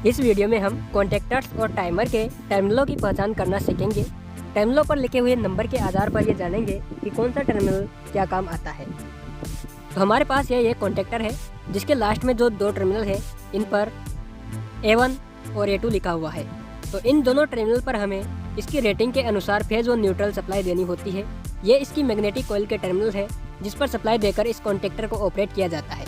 इस वीडियो में हम कॉन्टैक्टर्स और टाइमर के टर्मिनलों की पहचान करना सीखेंगे। टर्मिनलों पर लिखे हुए नंबर के आधार पर ये जानेंगे कि कौन सा टर्मिनल क्या काम आता है। तो हमारे पास ये कॉन्टैक्टर है जिसके लास्ट में जो दो टर्मिनल है इन पर A1 और A2 लिखा हुआ है। तो इन दोनों टर्मिनल पर हमें इसकी रेटिंग के अनुसार फेज और न्यूट्रल सप्लाई देनी होती है। ये इसकी मैग्नेटिक कॉइल के टर्मिनल है जिस पर सप्लाई देकर इस कॉन्टैक्टर को ऑपरेट किया जाता है।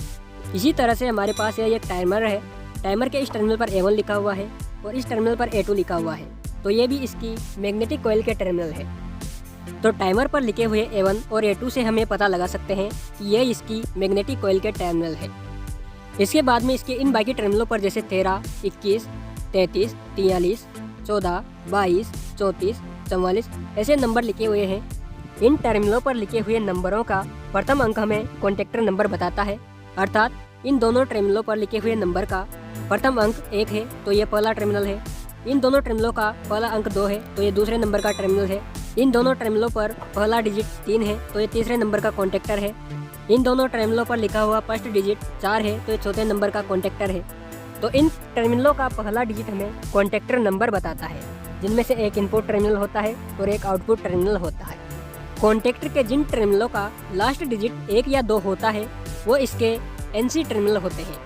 इसी तरह से हमारे पास ये एक टाइमर है। टाइमर के इस टर्मिनल पर A1 लिखा हुआ है और इस टर्मिनल पर A2 लिखा हुआ है। तो ये भी इसकी मैग्नेटिक कॉइल के टर्मिनल है। तो टाइमर पर लिखे हुए A1 और A2 से हम ये पता लगा सकते हैं कि ये इसकी मैग्नेटिक कॉइल के टर्मिनल है। इसके बाद में इसके इन बाकी टर्मिनलों पर जैसे 13, 21, 33, 43, 14, 22, 34, 44 ऐसे नंबर लिखे हुए हैं। इन टर्मिनलों पर लिखे हुए नंबरों का प्रथम अंक हमें कॉन्टैक्टर नंबर बताता है। अर्थात इन दोनों टर्मिनलों पर लिखे हुए नंबर का प्रथम अंक 1 है तो ये पहला टर्मिनल है। इन दोनों टर्मिनलों का पहला अंक 2 है तो ये दूसरे नंबर का टर्मिनल है। इन दोनों टर्मिनलों पर पहला डिजिट 3 है तो ये तीसरे नंबर का कॉन्टैक्टर है। इन दोनों टर्मिनलों पर लिखा हुआ फर्स्ट डिजिट 4 है तो ये चौथे नंबर का कॉन्टैक्टर है। तो इन टर्मिनलों का पहला डिजिट हमें कॉन्टैक्टर नंबर बताता है, जिनमें से एक इनपुट टर्मिनल होता है और एक आउटपुट टर्मिनल होता है। कॉन्टैक्टर के जिन टर्मिनलों का लास्ट डिजिट 1 या 2 होता है वो इसके NC टर्मिनल होते हैं।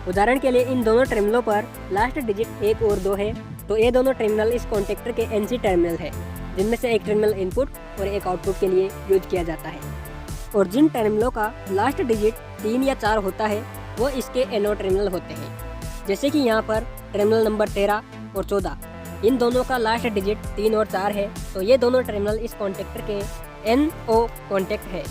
उदाहरण के लिए इन दोनों टर्मिनलों पर लास्ट डिजिट 1 और 2 है तो ये दोनों टर्मिनल इस कॉन्टैक्टर के NC टर्मिनल है, जिनमें से एक टर्मिनल इनपुट और एक आउटपुट के लिए यूज किया जाता है। और जिन टर्मिनलों का लास्ट डिजिट 3 या 4 होता है वो इसके NO टर्मिनल होते हैं। जैसे कि यहाँ पर टर्मिनल नंबर 13 और 14, इन दोनों का लास्ट डिजिट 3 और 4 है तो ये दोनों टर्मिनल इस कॉन्टैक्टर के NO कॉन्टैक्ट है।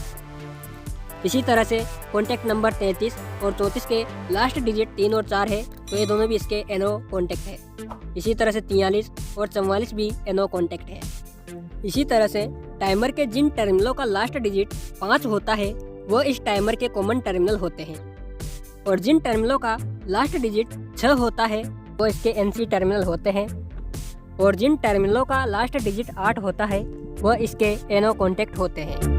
इसी तरह से कॉन्टैक्ट नंबर 33 और 34 के लास्ट डिजिट 3 और 4 है तो ये दोनों भी इसके NO कॉन्टैक्ट है। इसी तरह से 43 और 44 भी NO कॉन्टैक्ट है। इसी तरह से टाइमर के जिन टर्मिनलों का लास्ट डिजिट 5 होता है वो इस टाइमर के कॉमन टर्मिनल होते हैं। और जिन टर्मिनलों का लास्ट डिजिट 6 होता है वो इसके NC टर्मिनल होते हैं। और जिन टर्मिनलों का लास्ट डिजिट 8 होता है वो इसके NO कॉन्टैक्ट होते हैं।